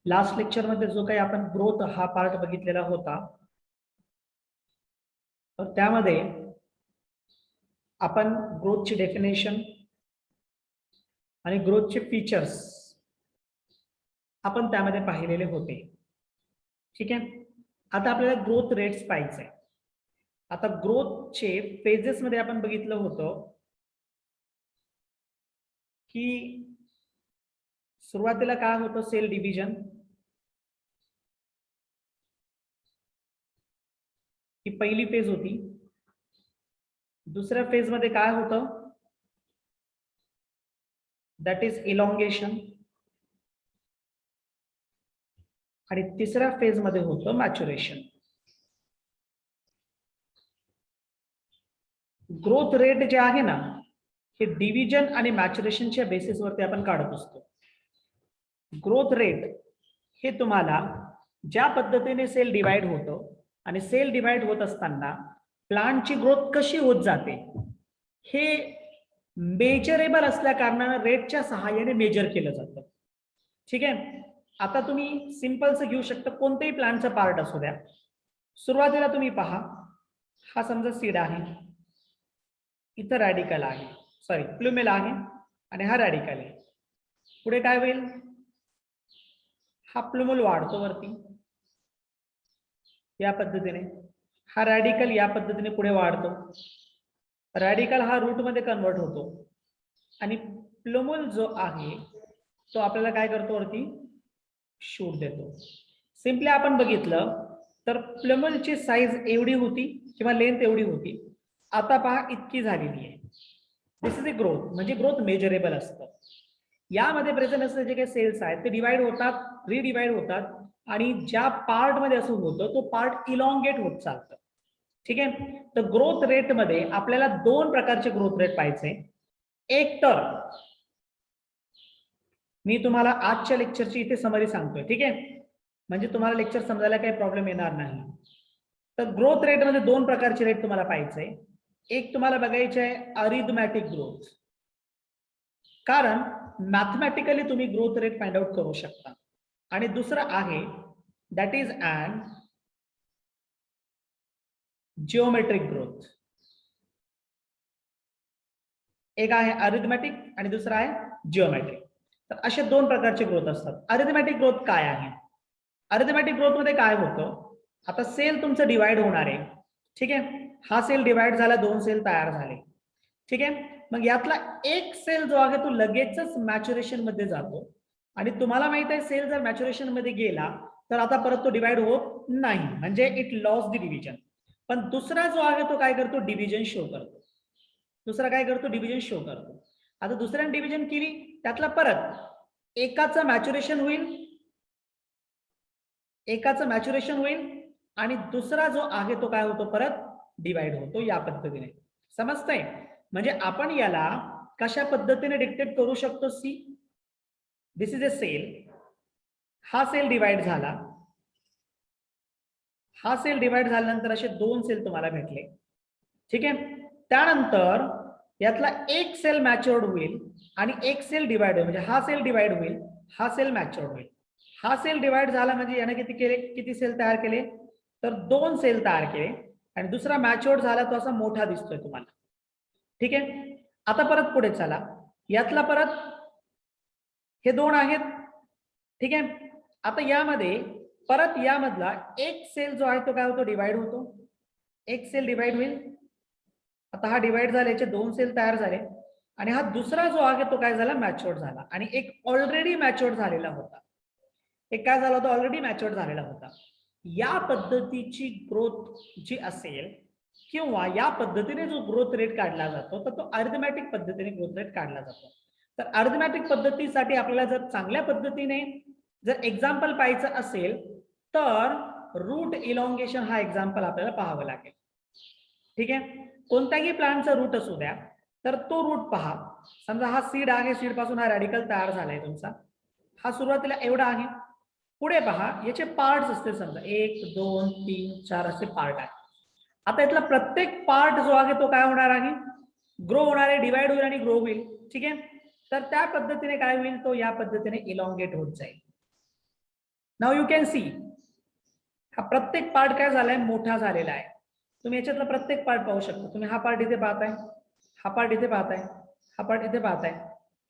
Last lecture मध्ये जो काही आपण ग्रोथ हा पार्ट बघितलेला होता, तर त्यामध्ये आपण ग्रोथची डेफिनेशन आणि ग्रोथचे फीचर्स आपण त्यामध्ये पाहिलेले होते. ठीक आहे. आता आपल्याला ग्रोथ रेट्स पाहिजे. आता ग्रोथचे फेजेस मध्ये आपण बघितलं होतं की सुरुवातीला काय होतं, सेल डिव्हिजन, ही पहिली फेज होती. दुसऱ्या फेज मध्ये काय होतं, दॅट इज इलॉंगेशन. आणि तिसऱ्या फेज मध्ये होतं मॅच्युरेशन. ग्रोथ रेट जे आहे ना, हे डिव्हिजन आणि मॅच्युरेशनच्या बेसिसवरती आपण काढत असतो. ग्रोथ रेट हे तुम्हाला ज्या पद्धतीने सेल डिवाइड होतं आणि सेल डिवाइड होत असताना प्लांटची ग्रोथ कशी होत जाते हे मेजरेबल असल्या कारणाने रेटच्या सहाय्याने मेजर केलं जातं. ठीक आहे. आता तुम्ही सिंपलच घेऊ शकता, कोणतेही प्लांटचा पार्ट असू द्या. सुरुवातीला तुम्ही पहा, हा समजा सीड आहे, इथं रॅडिकल आहे, सॉरी प्लुमेल आहे आणि हा रॅडिकल आहे. पुढे काय होईल, हा प्लुमेल वाढतो वरती या पद्धतीने, हा रॅडिकल या पद्धतीने पुढे वाढतो, रॅडिकल हा रूट मध्ये कन्वर्ट होतो आणि प्लुमेल जो आहे तो आपल्याला काय करतो, वरती शूट देतो. सिंपली आपण बघितलं तर प्लुमेलची साईज एवढी होती किंवा लेंथ एवढी होती, आता पहा इतकी झालेली आहे. दिस इज अ ग्रोथ. म्हणजे ग्रोथ मेजरेबल असतं. यामध्ये प्रेझेंट असलेले जे काही सेल्स आहेत ते डिवाइड होतात, रिडिवाइड होतात आणि ज्या पार्ट मध्ये असं होतं तो पार्ट इलॉंगेट होत चालतं. ठीक आहे. तर ग्रोथ रेट मध्ये आपल्याला दोन प्रकारचे ग्रोथ रेट पाहिजे. एक तर मी तुम्हाला आजच्या लेक्चरची इथे समरी सांगतोय, ठीक आहे, म्हणजे तुम्हाला लेक्चर समजायला काही प्रॉब्लेम येणार नाही. तर ग्रोथ रेट मध्ये दोन प्रकारचे रेट तुम्हाला पाहिजे. एक तुम्हाला बघायचे आहे अरिथमॅटिक ग्रोथ, कारण मॅथमॅटिकली तुम्ही ग्रोथ रेट फाइंड आउट करू शकता. आणि दुसरं आहे that is an geometric growth. एक आहे अरिथमॅटिक आणि दुसरा आहे जिओमेट्रिक. तर असे दोन प्रकारचे ग्रोथ असतात. अरिथमॅटिक ग्रोथ काय आहे, अरिथमॅटिक ग्रोथ मध्ये काय होतं, आता सेल तुमचं डिवाइड होणार आहे, ठीक आहे, हा सेल डिवाइड झाला, दोन सेल तयार झाले, ठीक आहे. मग यातला एक सेल जो आहे तो लगेचच मॅच्युरेशन मध्ये जातो आणि तुम्हाला माहित आहे सेल जर मॅच्युरेशन मध्ये गेला तर आता परत तो डिवाइड होत नाही, म्हणजे इट लॉस द डिव्हिजन. पण दुसरा जो आहे तो काय करतो, डिव्हिजन शो करतो. दुसरा काय करतो, डिव्हिजन शो करतो. आता दुसऱ्याने डिव्हिजन केली, त्यातला परत एकाचं मॅच्युरेशन होईल, एकाचं मॅच्युरेशन होईल आणि दुसरा जो आहे तो काय होतो, परत डिवाइड होतो. या पद्धतीने समजतंय. म्हणजे आपण याला कशा पद्धतीने डिक्टेट करू शकतो, see this is a cell, हा सेल डिवाइड झाला, हा सेल डिवाइड झाल्यानंतर असे दोन सेल तुम्हाला भेटले, ठीक आहे. त्यानंतर यातला एक सेल मॅच्युअर्ड होईल आणि एक सेल डिवाइड होईल, म्हणजे हा सेल डिवाइड होईल, हा सेल मॅच्युअर्ड होईल. हा सेल डिवाइड झाला म्हणजे याने किती केले, किती सेल तयार केले, तर दोन सेल तयार केले आणि दुसरा मॅच्युअर्ड झाला तो असा मोठा दिसतोय तुम्हाला, ठीक आहे. आता परत पुढे चला, यातला परत हे दोन आहेत, ठीक आहे. आता यामध्ये परत यामधला एक सेल जो आहे तो काय होतो, डिवाइड होतो, एक सेल डिवाइड होईल. आता हा डिवाइड झाला, याचे दोन सेल तयार झाले आणि हा दुसरा जो आहे तो काय झाला, मॅच्युअर्ड झाला आणि एक ऑलरेडी मॅच्युअर्ड झालेला होता. एक काय झाला होता, ऑलरेडी मॅच्युअर्ड झालेला होता. या पद्धतीची ग्रोथ जी असेल किंवा या पद्धतीने जो ग्रोथ रेट काढला जातो तर तो अरिथमॅटिक पद्धतीने ग्रोथ रेट काढला जातो. तर अरिथमॅटिक पद्धतीसाठी आपल्याला जर चांगल्या पद्धतीने जर एक्झाम्पल पाहायचं असेल तर रूट इलॉंगेशन हा एक्झाम्पल आपल्याला पाहावं लागेल, ठीक आहे. कोणत्याही प्लांटचा रूट असू द्या तर तो रूट पहा. समजा हा सीड आहे, सीड पासून हा रॅडिकल तयार झालाय तुमचा, हा सुरुवातीला एवढा आहे. पुढे पहा याचे पार्ट्स असते, समजा 1 2 3 4 असे पार्ट आहेत. आता यातला प्रत्येक पार्ट जो आहे तो काय होणार आहे, ग्रो होणार आहे, डिवाइड होईल आणि ग्रो होईल, ठीक आहे. तर त्या पद्धतीने काय होईल, तो या पद्धतीने इलॉंगेट होत जाईल. नाउ यू कॅन सी हा प्रत्येक पार्ट काय झालाय, मोठा झालेला आहे. तुम्ही याच्यातला प्रत्येक पार्ट पाहू शकता. तुम्ही हा पार्ट इथे पाहताय, हा पार्ट इथे पाहताय, हा पार्ट इथे पाहताय,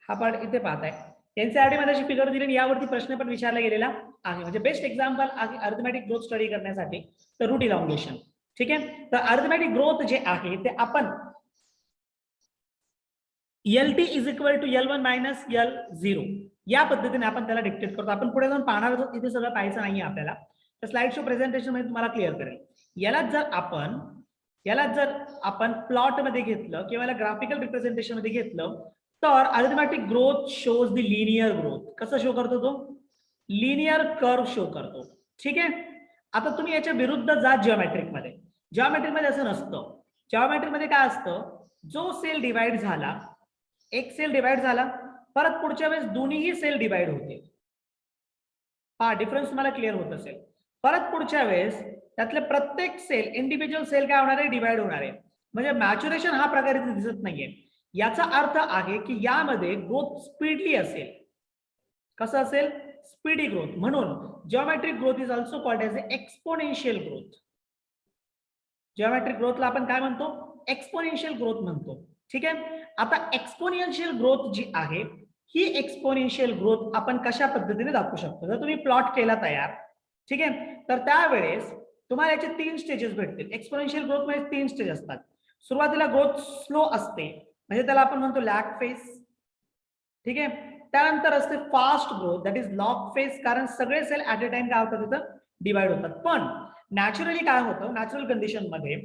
हा पार्ट इथे पाहताय. एनसीईआरटी मध्ये अशी फिगर दिली, यावरती प्रश्न पण विचारला गेलेला आहे. म्हणजे बेस्ट एक्झाम्पल आहे अरिथमेटिक ग्रोथ स्टडी करण्यासाठी तर रूट इलॉंगेशन. ठीक आहे, तर अरिथमेटिक ग्रोथ जे आहे ते आपण LT is equal to L1 minus L0 या पद्धतीने आपण त्याला डिक्टेट करतो. आपण पुढे जाऊन पाहणार आहोत, इथे सगळं पाहायचं नाहीये आपल्याला. तर स्लाइड शो प्रेझेंटेशन मध्ये तुम्हाला क्लिअर करेल. याला जर आपण प्लॉट मध्ये घेतलं किंवा याला ग्राफिकल रिप्रेझेंटेशन मध्ये घेतलं तर arithmetic growth shows the linear growth. कसं शो करतो तो? लिनियर कर्व शो करतो. ठीक आहे, आता तुम्ही याच्या विरुद्ध जा जिओमेट्रिक मध्ये. जिओमेट्रिक मध्ये असं नसतं. जिओमेट्रिक मध्ये काय असतं, जो सेल डिवाइड झाला, एक सेल डिवाइड झाला, परत पुढच्या वेळेस दोन्हीही सेल डिवाइड होते. हा डिफरन्स तुम्हाला क्लिअर होत असेल. परत पुढच्या वेळेस त्यातले प्रत्येक सेल, इंडिव्हिज्युअल सेल काय होणार आहे, डिवाइड होणार आहे. म्हणजे मॅच्युरेशन हा प्रकार इथे दिसत नाहीये. याचा अर्थ आहे की यामध्ये ग्रोथ स्पीडली असेल. कसं असेल? Speedy growth. म्हणून geometric growth is also called as exponential growth. Geometric ग्रोथला आपण काय म्हणतो? एक्सपोनेन्शियल ग्रोथ म्हणतो. ठीक आहे, आता एक्सपोनेन्शियल ग्रोथ जी आहे ही एक्सपोनेन्शियल ग्रोथ आपण कशा पद्धतीने दाखवू शकतो? जर तुम्ही प्लॉट केला तयार, ठीक आहे, तर त्यावेळेस तुम्हाला याचे 3 स्टेजेस भेटतील. एक्सपोनेन्शियल ग्रोथ मध्ये 3 स्टेज असतात. सुरुवातीला ग्रोथ स्लो असते, म्हणजे त्याला आपण म्हणतो लॅग फेज. ठीक आहे, त्यानंतर असते fast growth, that is log phase, कारण सगळे सेल ऍट अ टाइम काय होतात, तिथं डिवाइड होतात. पण नॅचरली काय होतं, नॅचरल कंडिशन मध्ये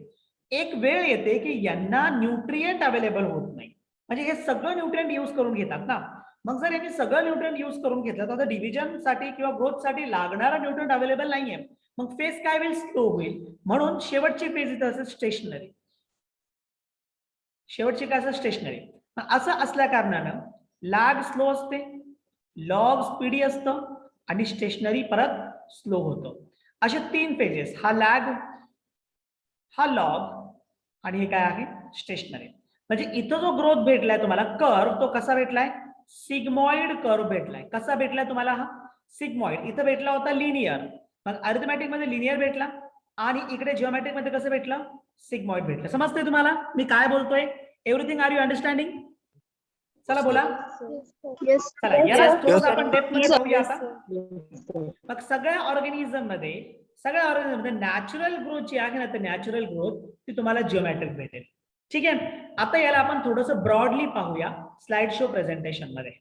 एक वेळ येते की यांना न्यूट्रिएंट अवेलेबल होत नाही. म्हणजे हे सगळं न्यूट्रिएंट यूज करून घेतात ना. मग जर यांनी सगळं न्यूट्रिएंट यूज करून घेतलं तर डिव्हिजन साठी किंवा ग्रोथ साठी लागणारा न्यूट्रिएंट अवेलेबल नाहीये. मग फेज काय होईल, स्लो होईल. म्हणून शेवटची फेज इथं असेल स्टेशनरी. शेवटची काय असेल, स्टेशनरी. असं असल्या कारणानं लॅग स्लो असते, लॉग स्पीडी असतं आणि स्टेशनरी परत स्लो होतं. असे 3 फेजेस, हा लॅग, हा लॉग आणि हे काय आहे, स्टेशनरी. म्हणजे इथं जो ग्रोथ भेटलाय तुम्हाला कर्व, तो कसा भेटलाय, सिग्मॉइड कर्व भेटलाय. कसा भेटलाय तुम्हाला हा सिग्मॉइड? इथं भेटला होता लिनियर, मग अरिथमेटिक मध्ये लिनियर भेटला आणि इकडे जिओमेट्रिक मध्ये कसं भेटलं, सिग्मॉइड भेटलं. समजतंय तुम्हाला मी काय बोलतोय? Everything are you understanding? चला बोला. चला याला थोडंसं आपण डेप्थ मध्ये पाहूया आता. मग सगळ्या ऑर्गॅनिझम मध्ये नॅचरल ग्रोथ जी आहे ना, तर नॅचरल ग्रोथ ती तुम्हाला जिओमेट्रिक भेटेल. ठीक आहे, आता याला आपण थोडंसं ब्रॉडली पाहूया स्लाइड शो प्रेझेंटेशन मध्ये.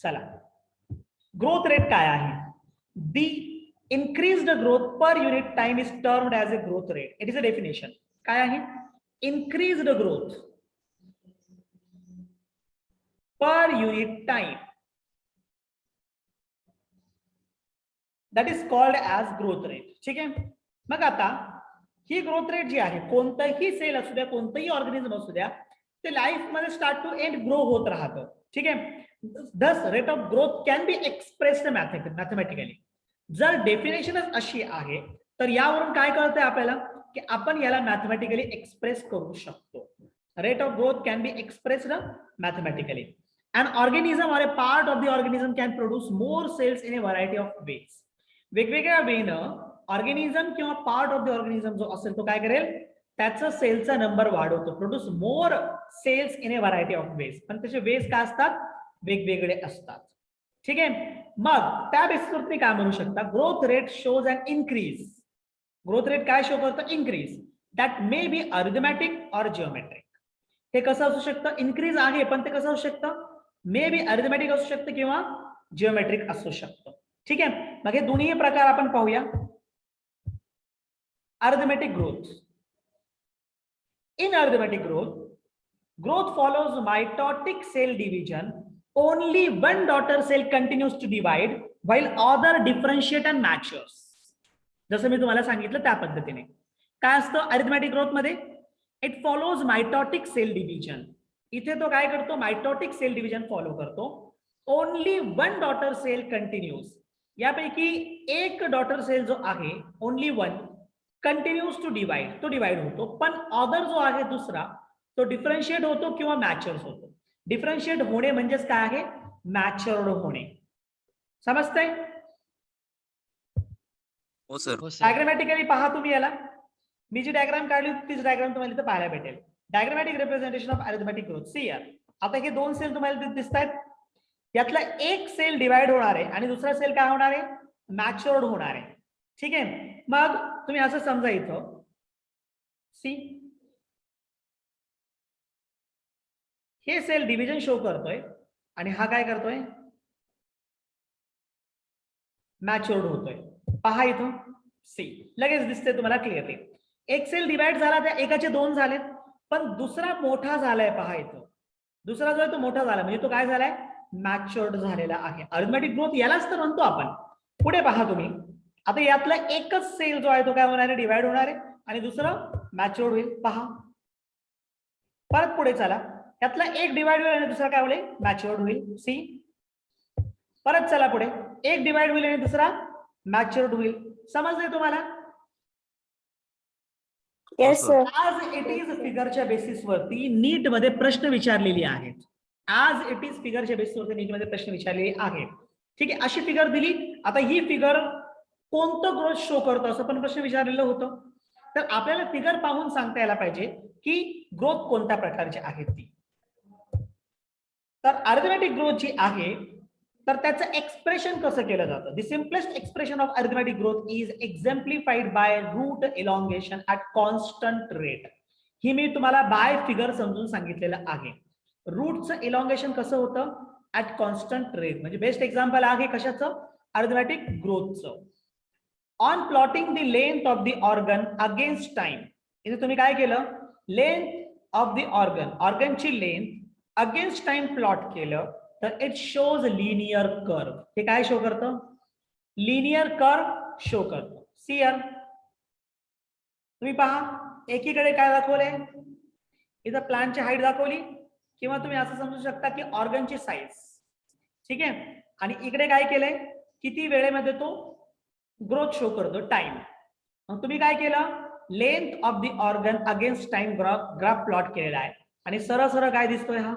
चला, ग्रोथ रेट काय आहे? दी increased growth per unit time is termed as a growth rate. It is a definition. काय आहे? increased growth per unit time, that is called as growth rate. ठीक आहे, मग आता ही ग्रोथ रेट जी आहे, कोणतंही सेल असू द्या, कोणतंही ऑर्गॅनिझम असू द्या, ते लाईफ मध्ये स्टार्ट टू एंड ग्रो होत राहतं. ठीक आहे, दस rate of growth can be expressed mathematically. जर डेफिनेशनच अशी आहे तर यावरून काय कळतंय आपल्याला की आपण याला मॅथमॅटिकली एक्सप्रेस करू शकतो. Rate of growth can be expressed mathematically. An organism or a part of the organism can produce more cells in a variety of ways. वेगवेगळ्या वेनं ऑर्गॅनिझम किंवा पार्ट ऑफ द ऑर्गॅनिझम जो असेल तो काय करेल, त्याचा सेलचा नंबर वाढवतो. Produce more cells in a variety of ways. पण त्याचे वेज काय असतात, वेगवेगळे असतात. ठीक आहे, मग त्या बेसिसवर तुम्ही काय म्हणू शकता, ग्रोथ रेट शोज अन इन्क्रीज. ग्रोथ रेट काय शो करतो, increase. That may be arithmetic or geometric. हे कसं असू शकतं, इन्क्रीज आहे पण ते कसं असू शकतं, मे बी अरिथमॅटिक असू शकतं किंवा जिओमेट्रिक असू शकतं. ठीक आहे, मग हे दोन्ही प्रकार आपण पाहूया. Arithmetic growth. In arithmetic growth, growth follows mitotic cell division. Only one daughter cell continues to divide while other differentiate and matures. जसं मी तुम्हाला सांगितलं त्या पद्धतीने. काय असतं अरिथमॅटिक ग्रोथ मध्ये, it follows mitotic cell division. इथे तो काय करतो, मायटॉटिक सेल डिव्हिजन फॉलो करतो. Only one daughter cell continues. यापैकी एक डॉटर सेल जो आहे, only one, continues to divide, तो डिवाइड होतो, पण अदर जो आहे दुसरा तो डिफरन्शिएट होतो किंवा मॅच्युअर्ड होतो. डिफरन्शिएट होणे म्हणजेच काय आहे, मॅच्युअर्ड होणे. समजतंय? हो सर. डायग्रामॅटिकली पहा तुम्ही याला, मी जी डायग्राम काढली तीच डायग्राम तुम्हाला इथे पाहायला भेटेल. Diagrammatic representation of arithmetic growth. See here. आता हे दोन सेल तुम्हाला दिसत आहेत, यातला एक सेल डिवाइड होणार आहे आणि दुसरा सेल काय होणार आहे, मॅच्युअर्ड होणार आहे. ठीक आहे, मग तुम्ही असं समजा इथं सी हे सेल डिव्हिजन शो करतोय आणि हा काय करतोय, मॅच्युअर्ड होतोय. पहा इथं सी लगेच दिसते तुम्हाला क्लिअरली. एक सेल डिवाइड झाला, त्या एकाचे दोन झालेत, पण दुसरा मोठा झालाय. पहा इथं दुसरा जो आहे तो मोठा झाला, म्हणजे तो काय झालाय, मॅच्युअर्ड झालेला आहे. अरिथमेटिक ग्रोथ यालाच तर म्हणतो आपण. पुढे पहा तुम्ही, आता यातला एकच सेल जो आहे तो काय होणार आहे, डिवाइड होणार आहे आणि दुसरं मॅच्युअर्ड होईल. पहा परत पुढे चला, यातला एक डिवाइड होईल आणि दुसरा काय होईल, मॅच्युअर्ड होईल. सी परत चला पुढे, एक डिवाइड होईल आणि दुसरा मॅच्युअर्ड होईल. समजलंय तुम्हाला? Yes sir. आज इट इज फिगरच्या बेसिस वरती नीट मध्ये प्रश्न विचारलेली आहेत. आज इट इज फिगरच्या बेसिस वरती नीट मध्ये प्रश्न विचारलेले आहेत. ठीक आहे, अशी फिगर दिली. आता ही फिगर कोणतं ग्रोथ शो करतो असं पण प्रश्न विचारलेलं होतं. तर आपल्याला फिगर पाहून सांगता यायला पाहिजे की ग्रोथ कोणत्या प्रकारची आहे ती. तर अरिथमेटिक ग्रोथ जी आहे तर त्याचं एक्सप्रेशन कसं केलं जातं. The simplest expression of arithmetic growth is exemplified by root elongation at constant rate. ही मी तुम्हाला बाय फिगर समजून सांगितलेलं आहे. रूटचं इलॉंगेशन कसं होतं, ऍट कॉन्स्टंट रेट. म्हणजे बेस्ट एक्झाम्पल आहे कशाचं, अरिथमेटिक ग्रोथचं. On plotting the length of the organ against time. इथे तुम्ही काय केलं, लेंथ ऑफ द ऑर्गन, ऑर्गनची लेंथ अगेन्स्ट टाइम प्लॉट केलं तर इट शोज लिनियर कर्व. हे काय शो करतं, लिनियर कर्व शो करतं. सी हियर तुम्ही पहा, एकीकडे काय दाखवलंय, इथं प्लांटची हाईट दाखवली किंवा तुम्ही असं समजू शकता की ऑर्गनची साईज. ठीक आहे, आणि इकडे काय केलंय, किती वेळेमध्ये तो ग्रोथ शो करतो, टाइम. मग तुम्ही काय केलं, length of the organ against time graph plot केलेला आहे आणि सरळ सरळ काय दिसतोय, हा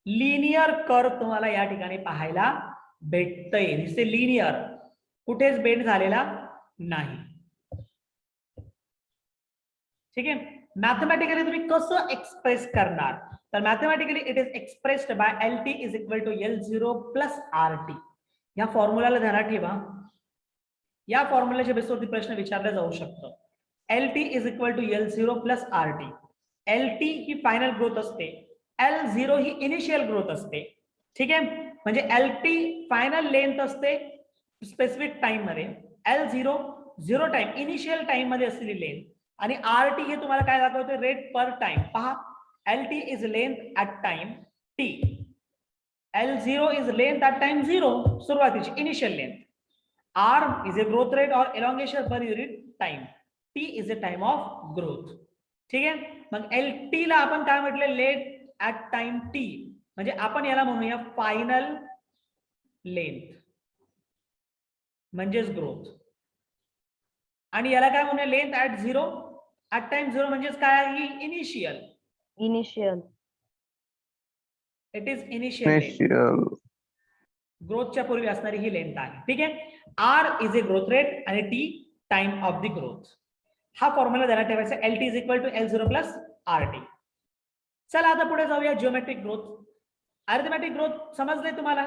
लिनियर कर्व तुम्हाला या ठिकाणी पाहायला भेटतंय. दिसते लिनियर, कुठेच बेंड झालेला नाही. ठीक आहे, मॅथमॅटिकली तुम्ही कसं एक्सप्रेस करणार, तर mathematically it is expressed by LT is equal to L0 plus RT. या फॉर्म्युलाला ध्यानात ठेवा, या फॉर्म्युलाच्या बेसवरती प्रश्न विचारला जाऊ शकतो. LT is equal to L0 plus RT. LT ही फायनल ग्रोथ असते, L0 ही इनिशियल ग्रोथ असते. ठीक आहे, म्हणजे LT फायनल लेंथ असते स्पेसिफिक टाइम मध्ये, L0 zero time initial time मध्ये असलेली लेंथ, आणि RT हे तुम्हाला काय दाखवते, रेट पर टाइम. पहा, LT is length at time T, L0 is length at time 0, सुरुवातीची initial length. R is a growth rate or elongation per unit time. T is a time of growth. ठीक आहे, मग LT ला आपण काय म्हटलं, late at time T, म्हणजे आपण याला म्हणूया फायनल लेंथ म्हणजेच ग्रोथ, आणि याला काय म्हणूया, लेंथ ऍट 0 ऍट टाइम 0 म्हणजेच काय आहे, इनिशियल. इट इज इनिशियल ग्रोथच्या पूर्वी असणारी ही लेंथ आहे. ठीक आहे, R is a growth rate आणि T time of the growth. हा फॉर्म्युला ध्यानात ठेवायचा, LT is equal to L0 plus RT. चला आता पुढे जाऊया, जिओमेट्रिक ग्रोथ. अरिथमेटिक ग्रोथ समजले तुम्हाला?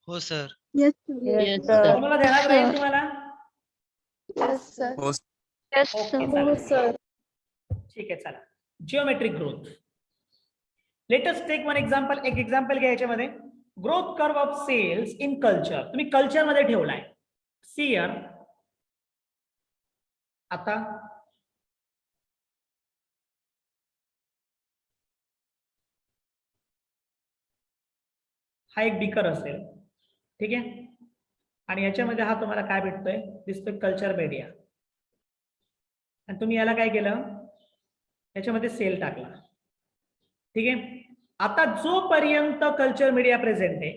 हो सर. फॉर्म्युला ध्यानात राहील तुम्हाला? हो ओके चला, ठीक आहे. चला, geometric growth. Let us take one example. एक एक्झाम्पल घ्या याच्यामध्ये, growth curve of cells in culture. तुम्ही कल्चर मध्ये ठेवलाय. सी हियर, आता हा एक बीकर असेल. ठीक आहे, आणि याच्यामध्ये हा तुम्हाला काय भेटतोय, दिसतोय कल्चर मीडिया, आणि तुम्ही याला काय केलं, याच्यामध्ये सेल टाकला. ठीक आहे, आता जोपर्यंत कल्चर मीडिया प्रेझेंट आहे,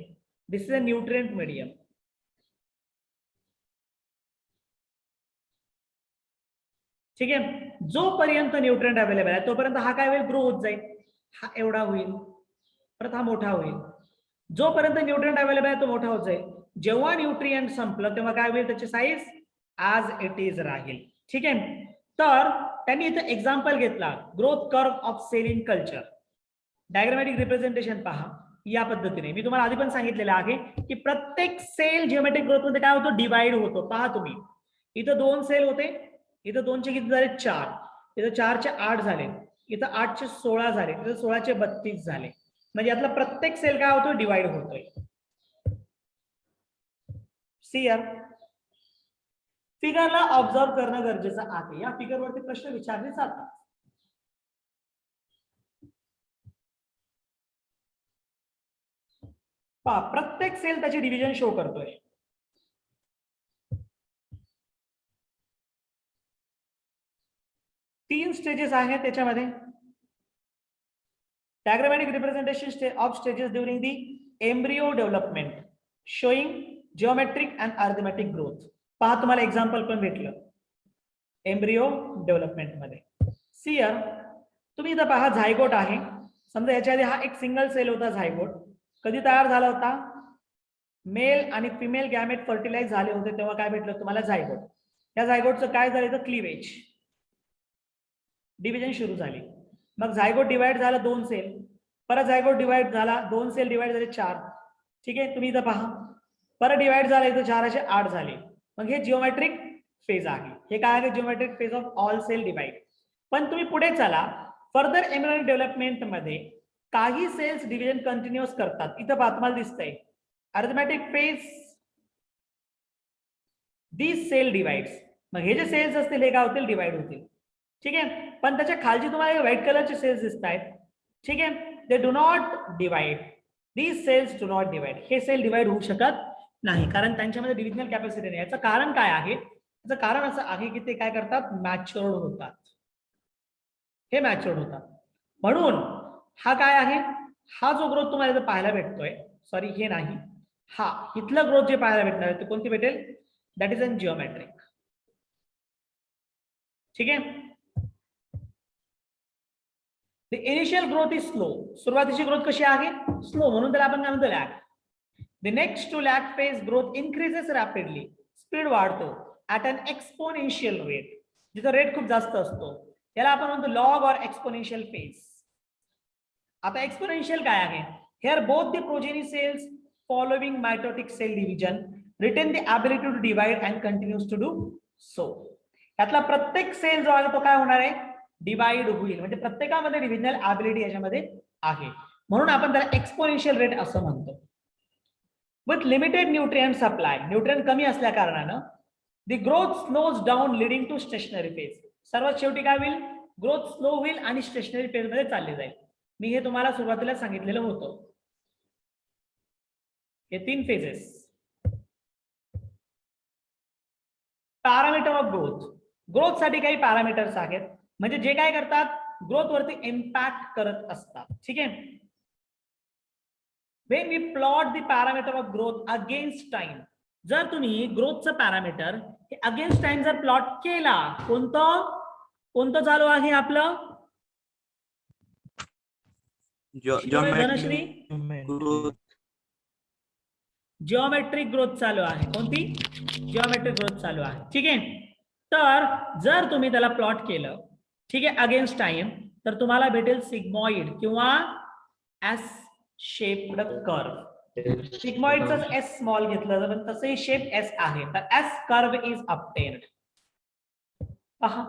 दिस इज अ न्यूट्रिएंट मीडियम. ठीक आहे. जोपर्यंत न्यूट्रिएंट अवेलेबल आहे तोपर्यंत हा काय होईल, ग्रो होत जाईल. हा एवढा होईल, परत हा मोठा होईल. जोपर्यंत न्यूट्रिएंट अवेलेबल आहे तो मोठा होत जाईल. जेव्हा न्यूट्रिएंट संपलं तेव्हा काय होईल, त्याची साईज ॲज इट इज राहील. ठीक आहे. तर त्यांनी इथे एक्झाम्पल घेतला, growth curve of cell in culture. Diagrammatic representation पहा या पद्धतीने. मी तुम्हाला आधी पण सांगितलेलं आहे की प्रत्येक सेल जिओमेट्रिक ग्रोथ मध्ये काय होतो, डिवाइड होतो. पहा तुम्ही, इथं 2 सेल होते, इथं 2 चे किती झाले, 4, इथं 4 चे 8 झाले, इथं 8 चे 16 झाले, इथं 16 चे 32 झाले. म्हणजे यातला प्रत्येक सेल काय होतो, डिवाइड होतोय. क्लिअर. फिगरला ऑब्झर्व करणं गरजेचं आहे. या फिगरवरती प्रश्न विचारले जातात. पहा, प्रत्येक सेल त्याचे डिव्हिजन शो करतोय. तीन स्टेजेस आहेत त्याच्यामध्ये. Diagrammatic representation of stages during the embryo development showing geometric and arithmetic growth. पहा, तुम्हाला एक्झाम्पल पण भेटलं एम्ब्रियो डेव्हलपमेंट मध्ये. सियर, तुम्ही इथं पहा झायगोट आहे. समजा याच्या आधी हा एक सिंगल सेल होता झायगोट. कधी तयार झाला होता, मेल आणि फिमेल गॅमेट फर्टिलाइज झाले होते तेव्हा काय भेटलं तुम्हाला, झायगोट. या झायगोटचं काय झालं तर क्लिवेज, डिव्हिजन सुरू झाली. मग झायगोट डिवाइड झाला 2 सेल, परत झायगोट डिवाइड झाला 2 सेल डिवाइड झाले 4. ठीक आहे, तुम्ही इथं पहा परत डिवाइड झाला, इथं 4 असे 8 झाले. मग हे जिओमेट्रिक फेज आहे. हे काय आहे, geometric phase of all cell divide. पण तुम्ही पुढे चला, फर्दर एम्ब्रियोनिक डेव्हलपमेंट मध्ये काही सेल्स डिव्हिजन कंटिन्युअस करतात. इथं पहा तुम्हाला दिसतंय अर्थमॅटिक फेज, दिस सेल डिवाइड्स. मग हे जे सेल्स असतील हे काय होतील, डिवाइड होतील. ठीक आहे. पण त्याच्या खालची तुम्हाला व्हाईट कलरचे सेल्स दिसत आहेत. ठीक आहे, they do not divide, these cells do not divide. हे सेल डिवाइड होऊ शकत नाही कारण त्यांच्यामध्ये डिव्हिजनल कॅपॅसिटी नाही. याचं कारण काय आहे, याचं कारण असं आहे की ते काय करतात, मॅच्युअर्ड होतात. हे मॅच्युअर्ड होतात. म्हणून हा काय आहे, हा जो ग्रोथ तुम्हाला इथं पाहायला भेटतोय, सॉरी हे नाही, हा इथलं ग्रोथ जे पाहायला भेटणार आहे ते कोणती भेटेल, दॅट इज इन जिओमेट्रिक. ठीक आहे. The initial growth is slow. सुरुवातीची ग्रोथ कशी आहे, स्लो, म्हणून त्याला आपण काय म्हणतो, lag. The next to lag phase growth increases rapidly. Speed वाढतो ऍट अन एक्सपोनेन्शियल रेट. जिथं रेट खूप जास्त असतो याला आपण म्हणतो लॉग और एक्सपोनेन्शियल फेज. आता एक्सपोनेन्शियल काय आहे, here both the progeny cells following mitotic cell division retain the ability to divide and continues to do so. यातला प्रत्येक सेल जो आहे तो काय होणार आहे, डिवाइड होईल. म्हणजे प्रत्येकामध्ये डिव्हिजनल एबिलिटी याच्यामध्ये आहे, म्हणून आपण त्याला एक्सपोनेन्शियल रेट असं म्हणतो. With limited nutrient supply, nutrient कमी असल्या कारणानं the growth slows down leading to stationary phase. सर्वात शेवटी काय होईल, ग्रोथ स्लो होईल आणि स्टेशनरी फेज मध्ये चालले जाईल. मी हे तुम्हाला सुरुवातीला सांगितलेलं होतं. हे 3 phases. Parameter of growth. Growth साठी काही पॅरामीटर्स आहेत, म्हणजे जे काय करतात, ग्रोथ वरती इम्पॅक्ट करत असतात. ठीक आहे. when we plot the parameter of growth against time, जर तुम्ही ग्रोथचं पॅरामीटर हे अगेन्स्ट टाइम जर प्लॉट केला, कोणतं चालू आहे आपलं, धनश्री, जिओमेट्रिक ग्रोथ चालू आहे. कोणती, जिओमेट्रिक ग्रोथ चालू आहे. ठीक आहे. तर जर तुम्ही त्याला प्लॉट केलं, ठीक आहे, अगेन्स्ट टाइम, तर तुम्हाला भेटेल सिग्मॉइड किंवा एस शेप्ड कर्व. सिग्मॉइडचा एस स्मॉल घेतलं तर तसंही शेप एस आहे, तर एस कर्व इज ऑब्टेन्ड. पहा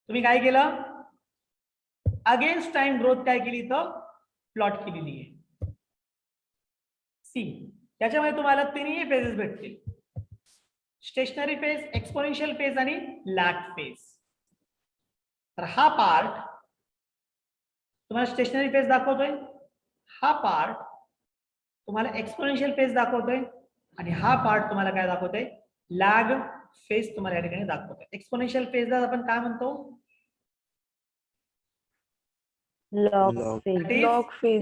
तुम्ही काय केलं, अगेन्स्ट टाइम ग्रोथ काय केली, तर प्लॉट केलेली आहे. सी, त्याच्यामध्ये तुम्हाला तिन्ही फेजेस भेटतील, स्टेशनरी फेज, एक्सपोनेन्शियल फेज आणि लॅग फेज. तर हा पार्ट तुम्हाला स्टेशनरी फेज दाखवतोय, हा पार्ट तुम्हाला एक्सपोनेन्शियल फेज दाखवतोय आणि हा पार्ट तुम्हाला काय दाखवतोय, लॅग फेज तुम्हाला या ठिकाणी दाखवतोय. एक्सपोनेन्शियल फेजला आपण काय म्हणतो, लॉग फेज.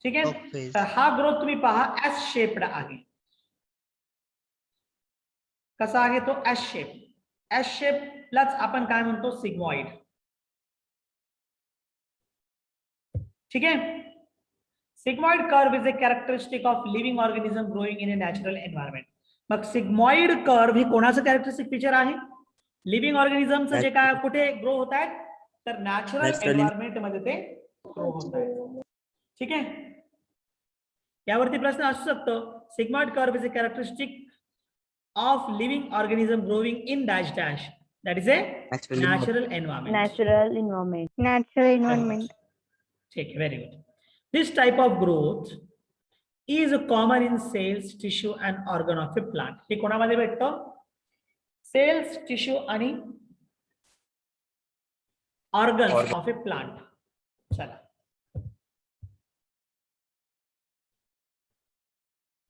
ठीक आहे. तर हा ग्रोथ तुम्ही पहा एस शेप्ड आहे. कसा आहे तो एस शेप. एस शेपलाच आपण काय म्हणतो सिग्मॉइड. ठीक आहे. Sigmoid curve is a characteristic of living organism growing in a natural environment. मग सिग्मॉइड कर्व हे कोणाचं कॅरेक्टरिस्टिक फीचर आहे? लिव्हिंग ऑर्गॅनिझमचं जे काय कुठे ग्रो होत आहेत तर नॅचरल एन्व्हायरमेंट मध्ये ते ग्रो होत आहेत. ठीक आहे. यावरती प्रश्न असू शकतो. Sigmoid curve is a characteristic of living organism growing in dash dash. That is a natural environment. Natural environment. Natural environment. Okay, very good. This type of growth is common in cells, tissue and organ of a plant. हे कोणामध्ये भेटतं? Cells, tissue आणि organs of a plant. चला.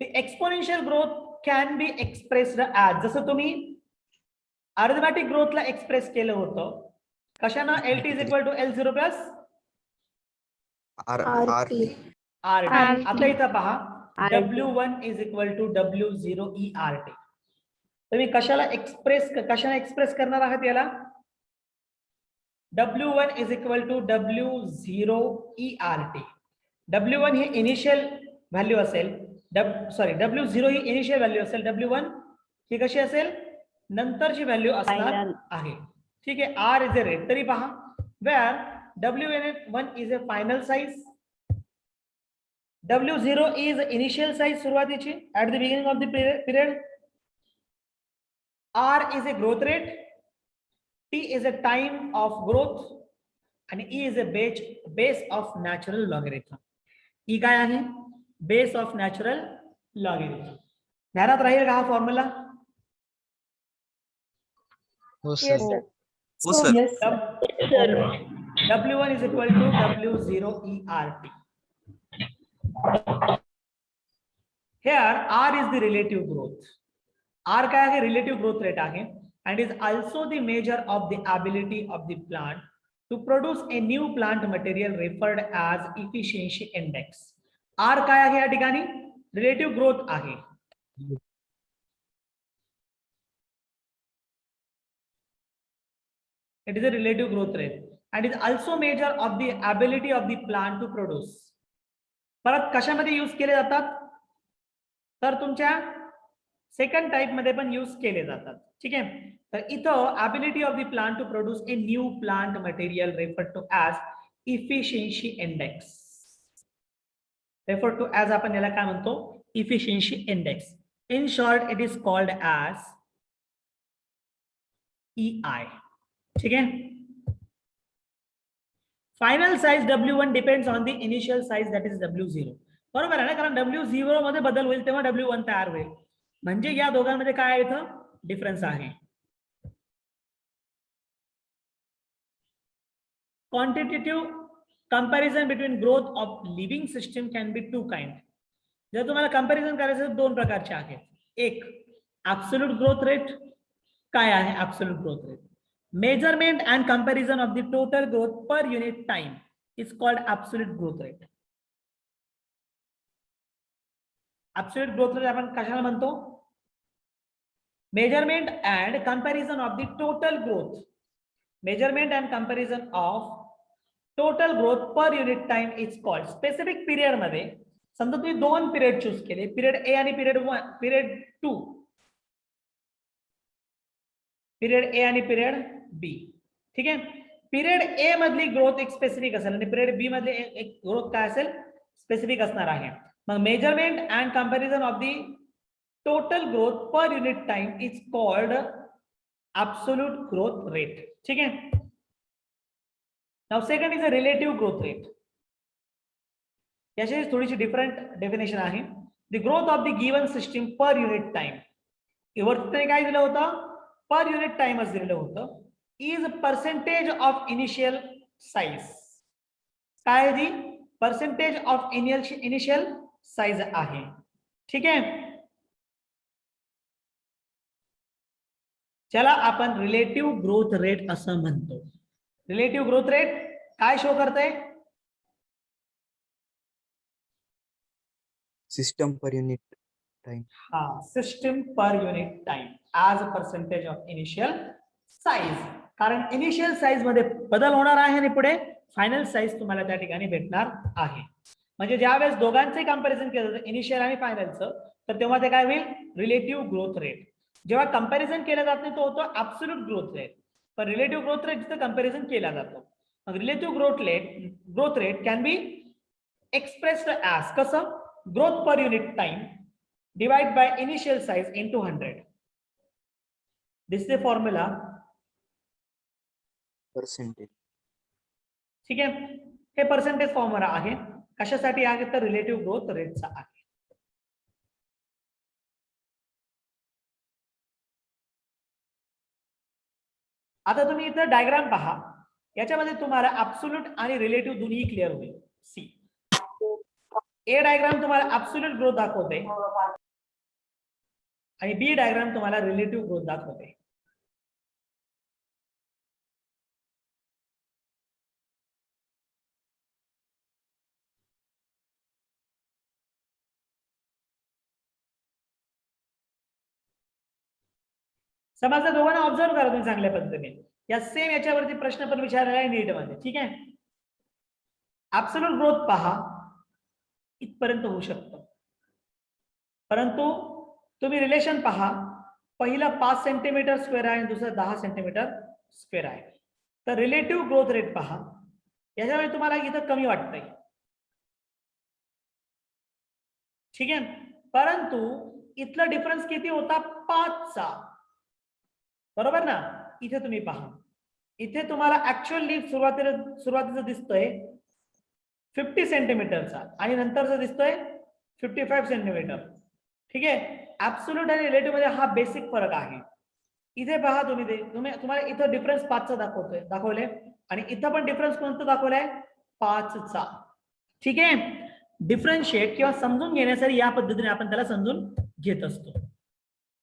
The exponential growth can be expressed as, जसं तुम्ही arithmetic ग्रोथला express केलं होतं कशाना? LT is equal to L0 plus RT. आता इथं पहा W1 is equal to W0 ERT. तुम्ही कशाला एक्सप्रेस करणार आहात याला? W1 is equal to W0 ERT. W1 he initial value असेल, W0 ही इनिशियल व्हॅल्यू असेल, W1 ही कशी असेल? नंतरची व्हॅल्यू असणार आहे. ठीक आहे. R is a rate. तरी पहा where W1 is a final size, W0 is initial size सुरुवातीची at the beginning of the period, R is a growth rate, T is a time of growth आणि E is a base of natural logarithm. E काय आहे? Base of natural logarithm. ध्यानात राहील का हा formula? Yes, sir. W1 is equal to W0 ERT. Here R is the relative growth. R काय आहे? Relative growth rate आहे and is also the measure of the ability of the plant to produce a new plant material referred as efficiency index. R काय आहे या ठिकाणी? Relative growth आहे. It is a relative growth rate and is also measure of the ability of the plant to produce. परत कशामध्ये use केले जातात? तर तुमच्या सेकंड टाइप मध्ये पण यूज केले जातात. ठीक आहे. तर इथं ability of the plant to produce a new plant material referred to as efficiency index. Referred to as आपण याला काय म्हणतो? Efficiency index. In short, it is called as EI. ठीक है. Final size W1 depends on the initial size that is W0. बरोबर आहे ना? कारण W0 मध्ये बदल होईल तेव्हा W1 तयार होईल. म्हणजे या दोघांमध्ये काय इथं डिफरन्स आहे. Quantitative comparison between growth of living system can be two kind. जर तुम्हाला कंपॅरिझन करायचं तर दोन प्रकारचे आहेत. एक ऍब्सोल्यूट ग्रोथ रेट. काय आहे absolute growth rate? Measurement and comparison of the total growth per unit time is called absolute growth rate. Absolute growth rate आपण कशाला म्हणतो? Measurement and comparison of the total growth. Measurement and comparison of total growth per unit time is called. Specific period मध्ये समजा तुम्ही दोन period choose केले, period A आणि period 2. Period A आणि पिरियड B. ठीक आहे. पिरियड A मधली ग्रोथ एक स्पेसिफिक असेल आणि पिरियड B मधली एक ग्रोथ काय असेल? स्पेसिफिक असणार आहे. मग measurement and comparison of the total growth per unit time is called absolute growth rate. ठीक आहे. Now second is a relative growth rate. याची थोडीशी डिफरंट डेफिनेशन आहे. The growth of the given system per unit time. वरती काय दिलं होतं? Per unit टाइमच दिलेलं होतं. Is percentage of initial size. काय दी? पर्सेंटेज ऑफ इनिशियल साइज आहे. ठीक आहे. ज्याला आपण रिलेटिव्ह ग्रोथ रेट असं म्हणतो. रिलेटिव्ह ग्रोथ रेट काय शो करते? System per unit time. हा, system per unit time. As a percentage of initial size. कारण इनिशियल साईज मध्ये बदल होणार आहे आणि पुढे फायनल साईज तुम्हाला त्या ठिकाणी भेटणार आहे. म्हणजे ज्यावेळेस दोघांचे कम्पॅरिझन केलं जातं इनिशियल आणि फायनलचं, तर तेव्हा ते काय होईल, रिलेटिव्ह ग्रोथ रेट. जेव्हा कम्पॅरिझन केलं जात नाही तो होतो ऍब्सोल्यूट ग्रोथ रेट, पण रिलेटिव्ह ग्रोथ रेट जिथं कम्पॅरिझन केला जातो. मग relative growth rate can be expressed as कसं, growth per unit time divide by initial size into 100. This is the formula. Percentage. ठीक आहे, हे पर्सेंटेज फॉर्म्युला आहे. कशासाठी आहे तर रिलेटिव्ह ग्रोथ रेटचा आहे. आता तुम्ही इथं डायग्राम पहा, याच्यामध्ये तुम्हाला ऍब्सोल्यूट आणि रिलेटिव्ह दोन्ही क्लिअर होईल. सी ए डायग्राम तुम्हाला ऍब्सोल्यूट ग्रोथ दाखवते आणि बी डायग्राम तुम्हाला रिलेटिव्ह ग्रोथ दाखवते. समजलं? दोघांना ऑब्झर्व करा तुम्ही चांगल्या पद्धतीने. या सेम याच्यावरती प्रश्न पण विचारलेला आहे नीट मध्ये. ठीक आहे, ऍब्सोल्यूट ग्रोथ पहा, इथपर्यंत होऊ शकतं, परंतु तुम्ही रिलेशन पहा, पहिला 5 सेंटीमीटर स्क्वेअर आहे आणि दुसरं 10 सेंटीमीटर स्क्वेअर आहे. तर रिलेटिव्ह ग्रोथ रेट पहा, याच्यामुळे तुम्हाला इथं कमी वाटतंय. ठीक आहे, परंतु इथला डिफरन्स किती होता, 5चा. बरोबर ना. इथे तुम्ही पहा, इथे तुम्हाला ऍक्च्युअली सुरुवातीचं दिसतोय 50 सेंटीमीटरचा आणि नंतरचा दिसतोय 55 सेंटीमीटर. ठीक आहे, ऍब्सोल्यूट आणि रिलेटिव्ह मध्ये हा बेसिक फरक आहे. इथे पहा तुम्ही तुम्हाला इथं डिफरन्स 5चा दाखवले आणि इथं पण डिफरन्स कोणता दाखवलाय, 5चा. ठीक आहे, डिफरन्शिएट किंवा समजून घेण्यासाठी या पद्धतीने आपण त्याला समजून घेत असतो.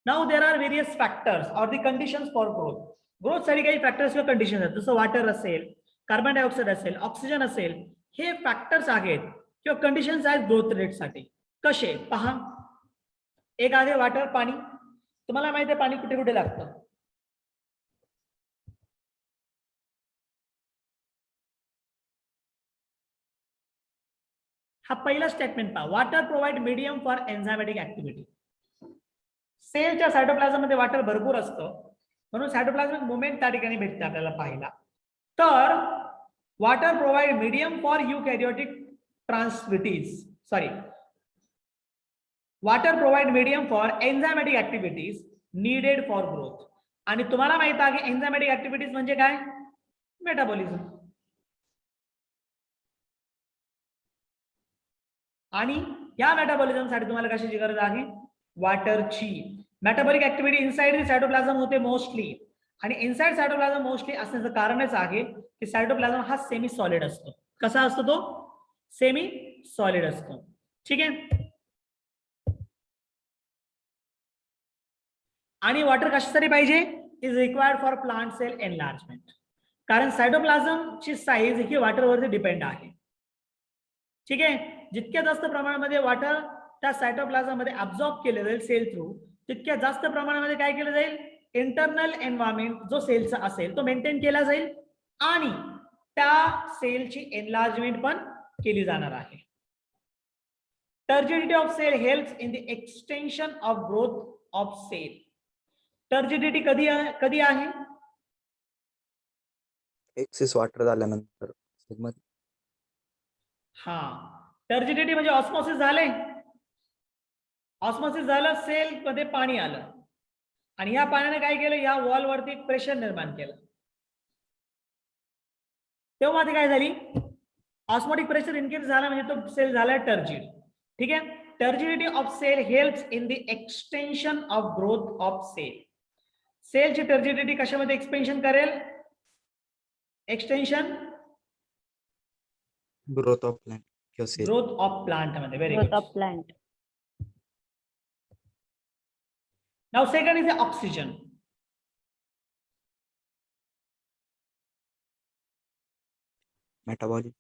Now there are various factors or the conditions for growth. Growth साठी काही फॅक्टर्स किंवा कंडिशन आहेत, जसं वॉटर असेल, कार्बन डायऑक्साईड असेल, ऑक्सिजन असेल. हे फॅक्टर्स आहेत किंवा कंडिशन्स आहेत ग्रोथ रेट साठी. कसे पहा, एक आहे वॉटर, पाणी. तुम्हाला माहिती आहे पाणी कुठे कुठे लागतं. हा पहिला स्टेटमेंट पहा, water provide medium for enzymatic activity. सेलच्या सायटोप्लाझम मध्ये वॉटर भरपूर असतं, म्हणून सायटोप्लाझमिक मुवमेंट त्या ठिकाणी भेटते आपल्याला पाहायला. तर water provide medium for eukaryotic transactivities, sorry, water provide medium for enzymatic activities needed for growth. आणि तुम्हाला माहित आहे की एन्झायमॅटिक ऍक्टिव्हिटीज म्हणजे काय, मेटाबॉलिझम. आणि या मेटाबॉलिझम साठी तुम्हाला कशाची गरज आहे, वॉटरची. Metabolic activity inside the cytoplasm होते मोस्टली, आणि इनसाइड सायटोप्लाझम मोस्टली असण्याचं कारणच आहे की सायटोप्लाझम हा सेमी सॉलिड असतो. कसा असतो तो, सेमी सॉलिड असतो. ठीक आहे, आणि वॉटर कशासाठी पाहिजे, is required for plant cell enlargement. कारण सायटोप्लाझमची साईज ही वॉटरवरती डिपेंड आहे. ठीक आहे, जितक्या जास्त प्रमाणामध्ये वॉटर त्या सायटोप्लाझम मध्ये अब्झॉर्ब केले जाईल सेल थ्रू, तितक्या जास्त प्रमाणामध्ये काय केलं जाईल, इंटरनल एन्व्हायरमेंट जो सेलचा असेल तो मेंटेन केला जाईल आणि त्या सेलची एनलार्जमेंट पण केली जाणार आहे. Turgidity of cell helps in the extension of growth of cell. Turgidity कधी आहे, एक्सेस वॉटर झाल्यानंतर. हा, टर्जिडिटी म्हणजे ऑस्मोसिस झाले, ऑस्मोसिस झालं, सेल मध्ये पाणी आलं आणि या पाण्याने काय केलं, या वॉल वरती प्रेशर निर्माण केलं, तेव्हा ती काय झाली, ऑस्मोटिक प्रेशर इनक्रीज झाला म्हणजे तो सेल झाला टर्जिड. ठीक आहे, turgidity of cell helps in the extension of growth of cell. सेलची टर्जिडिटी कशामध्ये एक्सपेन्शन करेल, एक्सटेन्शन, ग्रोथ ऑफ प्लांट किंवा सेल. ग्रोथ ऑफ प्लांट मध्ये. Very Growth good. of plant. Now second is oxygen. Metabolic.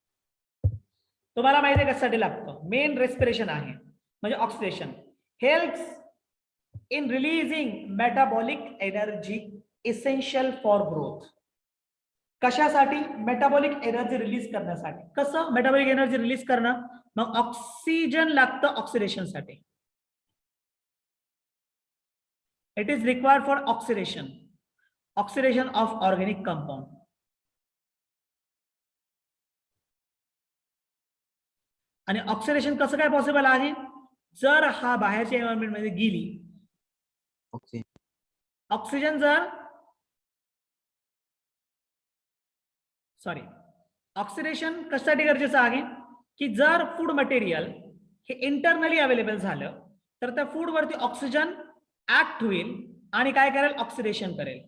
तुम्हाला माहिती आहे कशासाठी लागतं, मेन रेस्पिरेशन आहे म्हणजे oxidation. Helps in releasing metabolic energy essential for growth. कशासाठी? मेटाबॉलिक एनर्जी रिलीज करण्यासाठी. कसं मेटाबॉलिक एनर्जी रिलीज करणं? मग ऑक्सिजन लागतं ऑक्सिडेशन साठी. It is required for oxidation of organic compound. आणि ऑक्सिडेशन कसं काय पॉसिबल आहे? जर हा बाहेरच्या एन्व्हायरमेंट मध्ये गेली, ओके. ऑक्सिजन जर ऑक्सिडेशन कशासाठी गरजेचं आहे की जर फूड मटेरियल हे इंटरनली अवेलेबल झालं तर त्या फूड वरती ऑक्सिजन ऍक्ट होईल आणि काय करेल? ऑक्सिडेशन करेल.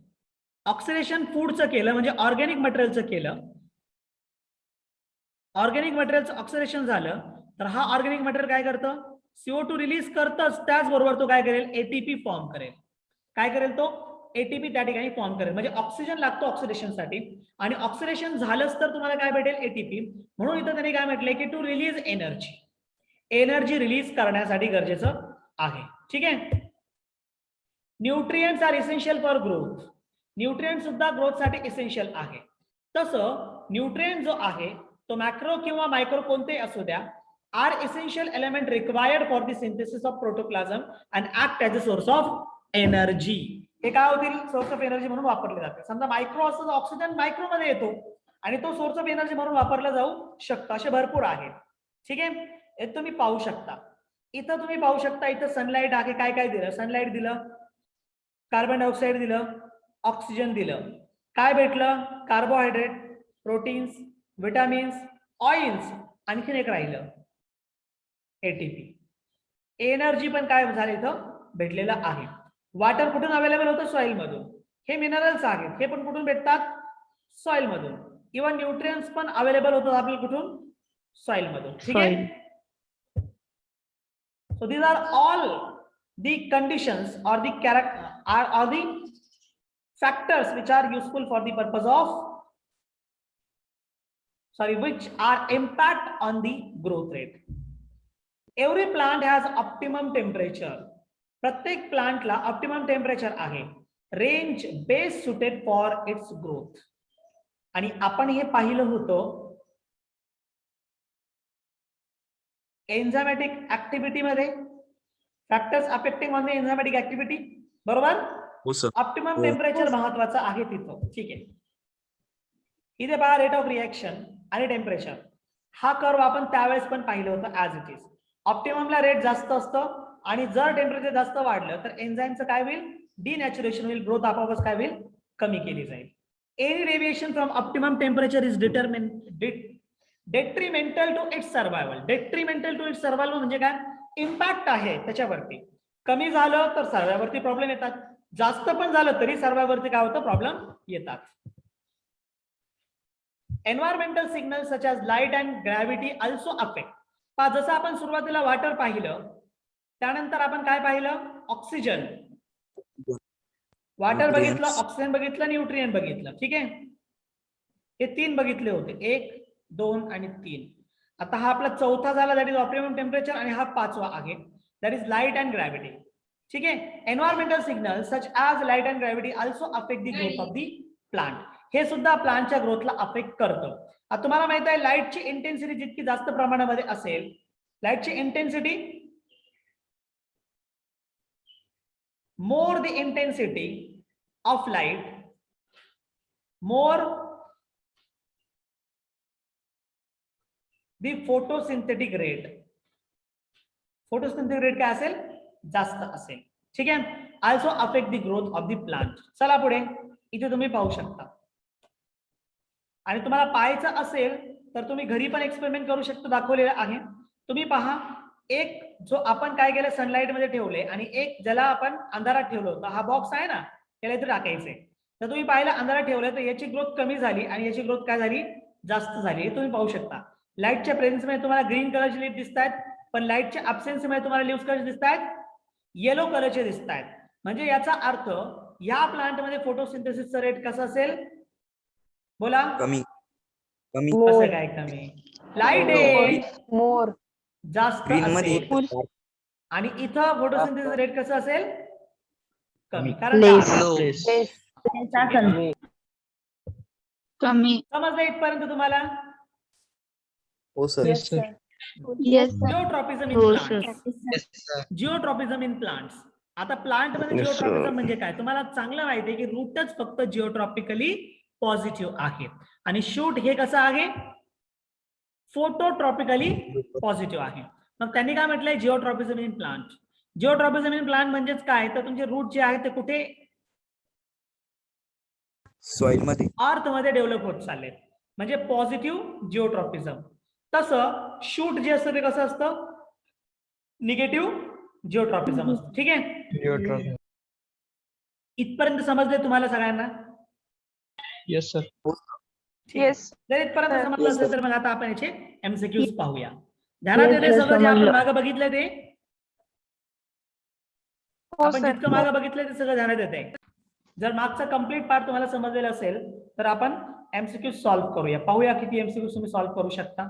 ऑक्सिडेशन फूडचं केलं म्हणजे ऑर्गॅनिक मटेरियलचं केलं, ऑर्गॅनिक मटेरियलचं ऑक्सिडेशन झालं तर हा ऑर्गॅनिक मटेरियल काय करतं? CO2 रिलीज करतच, त्याचबरोबर तो काय करेल? एटीपी फॉर्म करेल. काय करेल तो? एटीपी त्या ठिकाणी फॉर्म करेल. म्हणजे ऑक्सिजन लागतो ऑक्सिडेशनसाठी आणि ऑक्सिडेशन झालंच तर तुम्हाला काय भेटेल? एटीपी. म्हणून इथं त्यांनी काय म्हटलंय की टू रिलीज एनर्जी रिलीज करण्यासाठी गरजेचं आहे. ठीक आहे. Nutrients are essential for growth. Nutrient सुद्धा ग्रोथ साठी इसेन्शियल आहे. तसं न्यूट्रिएंट जो आहे तो मॅक्रो किंवा मायक्रो कोणते असू द्या, are essential element required for the synthesis of protoplasm and act as a source of energy. हे काय होतील? सोर्स ऑफ एनर्जी म्हणून वापरले जाते. समजा मायक्रो असं ऑक्सिजन मायक्रो मध्ये येतो आणि तो सोर्स ऑफ एनर्जी म्हणून वापरला जाऊ शकतो. असे भरपूर आहेत. ठीक आहे. हे तुम्ही पाहू शकता. इथं तुम्ही पाहू शकता, इथं सनलाईट आहे. काय काय दिलं? सनलाईट दिलं, कार्बन डायऑक्साईड दिलं, ऑक्सिजन दिलं. काय भेटलं? कार्बोहायड्रेट, प्रोटीन्स, विटामिन्स, ऑइल्स, आणखीन एक राहिलं एटीपी. एनर्जी पण काय झालं? इथं भेटलेलं आहे. वॉटर कुठून अवेलेबल होतं? सॉइल मधून. हे मिनरल्स आहेत, हे पण कुठून भेटतात? सॉइल मधून. इव्हन न्यूट्रिएंट्स पण अवेलेबल होतात आपल्याला कुठून? सॉइल मधून. ठीक आहे. So these are all the conditions or the factors which are useful for the purpose of which are impact on the growth rate. Every plant has optimum temperature. प्रत्येक प्लांटला optimum temperature आहे. Range best suited for its growth. आणि आपण हे पाहिलं होतं enzymatic activity मध्ये, factors affecting on the enzymatic activity. बरोबर? ऑप्टिमम टेम्परेचर महत्वाचं आहे तिथं. ठीक आहे. इथे पहा रेट ऑफ रिएक्शन आणि टेम्परेचर. हा कर्व आपण त्यावेळेस पण पाहिलं होतं ऍज इट इज. ऑप्टिममला रेट जास्त असतं आणि जर टेम्परेचर जास्त वाढलं तर एन्झाईमचं काय होईल? डिनॅच्युरेशन होईल. ग्रोथ आपोआपच काय होईल? कमी केली जाईल. Any deviation from optimum temperature is detrimental to its survival. Detrimental to its survival म्हणजे काय? इम्पॅक्ट आहे त्याच्यावरती. कमी झालं तर सर्व्हायवरती प्रॉब्लेम येतात, जास्त पण झालं तरी सर्व्हायवरती काय होतं? प्रॉब्लेम येतात. Environmental signal such as light and gravity also affect. जसं आपण सुरुवातीला वॉटर पाहिलं, त्यानंतर आपण काय पाहिलं? ऑक्सिजन. वॉटर बघितलं, ऑक्सिजन बघितलं, न्यूट्रिएंट बघितलं. ठीक आहे. हे तीन बघितले होते, 1, 2 आणि 3. आता हा आपला चौथा झाला, दॅट इज ऑप्टिमम टेम्परेचर. आणि हा पाचवा आहे, that is light and gravity. ठीक आहे. Environmental signal such as light and gravity also affect the growth of the plant. हे सुद्धा प्लांटच्या ग्रोथला अफेक्ट करतं. आता तुम्हाला माहित आहे लाईटची इंटेन्सिटी जितकी जास्त प्रमाणामध्ये असेल, लाईटची intensity more the intensity of light, more the photosynthetic rate. photosynthetic rate काय असेल? जास्त असेल. ठीक आहे. also affect the growth of the plant. चला पुढे. इथे तुम्ही पाहू शकता. आणि तुम्हाला पाहायचं असेल तर तुम्ही घरी पण एक्सपेरिमेंट करू शकता, दाखवलेलं आहे. तुम्ही पहा, एक जो आपण काय केलं सनलाईट मध्ये ठेवले आणि एक ज्याला आपण अंधारात ठेवलं होतं. हा बॉक्स आहे ना, त्याला इथे टाकायचंय. तर तुम्ही पाहिलं अंधारात ठेवलं तर याची ग्रोथ कमी झाली आणि याची ग्रोथ काय झाली? जास्त झाली. हे तुम्ही पाहू शकता. लाईटच्या प्रेझेन्स मध्ये तुम्हाला ग्रीन कलरचे लीफ दिसत आहेत, पण लाईटच्या अब्सेन्स मध्ये तुम्हाला लीव्स कसे दिसत आहेत? येलो कलरचे दिसत आहेत. म्हणजे याचा अर्थ या प्लांट मध्ये फोटोसिंथेसिसचा रेट कसा असेल? बोला. कमी. कसं काय कमी? लाईट आहे मोर जास्त ग्रीन मध्ये असेल आणि इथं फोटोसिंथेसिस रेट कसं असेल? कमी. कारण Less. का? Low. कमी. समजलं इथपर्यंत तुम्हाला? हो sir. Yes, sir. Yes. Geotropism in हो, plants. Yes, sir. Geotropism in plants. आता प्लांट मध्ये Yes, जिओट्रॉपिझम sir. म्हणजे काय? तुम्हाला चांगलं माहिती आहे की रूटच फक्त जिओट्रॉपिकली पॉझिटिव्ह आहे आणि शूट हे कसं आहे? फोटोट्रॉपिकली पॉझिटिव्ह आहे. मग त्यांनी काय म्हटलंय? जिओट्रॉपिझम इन प्लांट. जिओट्रॉपिझम इन प्लांट म्हणजेच काय? तर तुमचे रूट जे आहे ते कुठे? सॉइल मध्ये. अर्थ मध्ये डेव्हलप होत चाललेत, म्हणजे पॉझिटिव्ह जिओट्रॉपिझम. तसं शूट जे असतं ते कसं असतं? निगेटिव्ह जिओट्रॉपिझम असतं. ठीक आहे, इथपर्यंत समजले तुम्हाला सगळ्यांना? Yes sir. ठीक आहे. जर इथपर्यंत समजलं Yes, असेल sir. तर मग आता आपण याचे एमसीक्यूज पाहूया. ध्यानात Yes, येते sir, सगळं जे आपण समजलं. मागे बघितलं ते? आपण जितकं मागे बघितलंय ते सगळं ध्यानात येते. जर मागचा कम्प्लीट पार्ट तुम्हाला समजलेला असेल तर आपण एमसीक्यू सॉल्व्ह करूया. पाहूया किती एमसीक्यू तुम्ही सॉल्व्ह करू शकता.